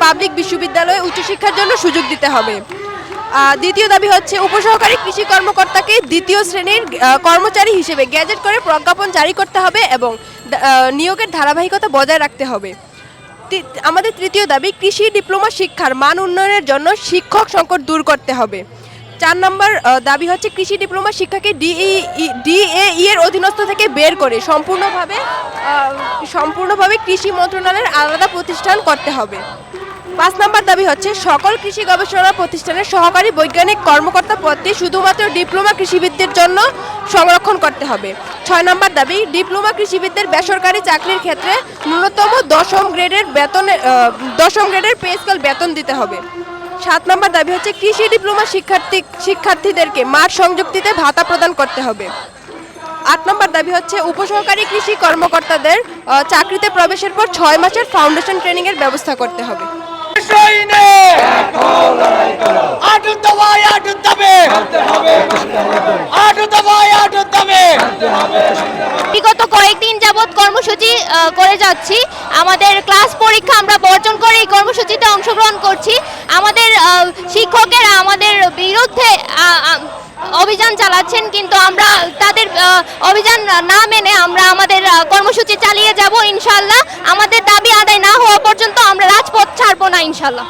Public বিশ্ববিদ্যালয়ে উচ্চশিক্ষার জন্য সুযোগ দিতে হবে। দ্বিতীয় দাবি হচ্ছে উপসহকারী কৃষি কর্মকর্তাকে দ্বিতীয় শ্রেণীর কর্মচারী হিসেবে গ্যাজেট করে প্রজ্ঞাপন জারি করতে হবে এবং নিয়োগের ধারাবাহিকতা বজায় রাখতে হবে। আমাদের তৃতীয় দাবি কৃষি ডিপ্লোমা শিক্ষার মান উন্নয়নের জন্য শিক্ষক সংকট দূর করতে হবে। 4 নম্বর দাবি হচ্ছে কৃষি ডিপ্লোমা শিক্ষাকে ডিএই এর অধীনস্থ থেকে বের করে সম্পূর্ণভাবে কৃষি মন্ত্রণালয়ের আলাদা প্রতিষ্ঠান করতে হবে। 5 নম্বর দাবি হচ্ছে সকল কৃষি গবেষণা প্রতিষ্ঠানের সহকারী বৈজ্ঞানিক কর্মকর্তা পদটি শুধুমাত্র ডিপ্লোমা কৃষিবিদদের জন্য সংরক্ষণ করতে হবে। 6 নম্বর দাবি ডিপ্লোমা কৃষিবিদদের বেসরকারি চাকরির ক্ষেত্রে ন্যূনতম 10ম গ্রেডের পে স্কেল বেতন দিতে হবে। 7 নম্বর দাবি হচ্ছে কৃষি ডিপ্লোমা শিক্ষার্থীদেরকে মাঠ সংযুক্তিতে ভাতা প্রদান করতে হবে। 8 নম্বর দাবি হচ্ছে উপসহকারী কৃষি কর্মকর্তাদের চাকরিতে প্রবেশের পর 6 মাসের ফাউন্ডেশন ট্রেনিং এর ব্যবস্থা করতে হবে। বিগত কয়েকদিন যাবৎ কর্মসূচি করে যাচ্ছি। আমাদের ক্লাস পরীক্ষা আমরা বর্জন করে এই কর্মসূচিতে অংশগ্রহণ করছি। আমাদের শিক্ষকেরা আমাদের বিরুদ্ধে অভিযান চালাচ্ছেন, কিন্তু আমরা তাদের অভিযান না মেনে আমরা আমাদের কর্মসূচি চালিয়ে যাব ইনশাআল্লাহ। আমাদের দাবি আদায় না হওয়া পর্যন্ত আমরা রাজপথ ছাড়বো না ইনশাআল্লাহ।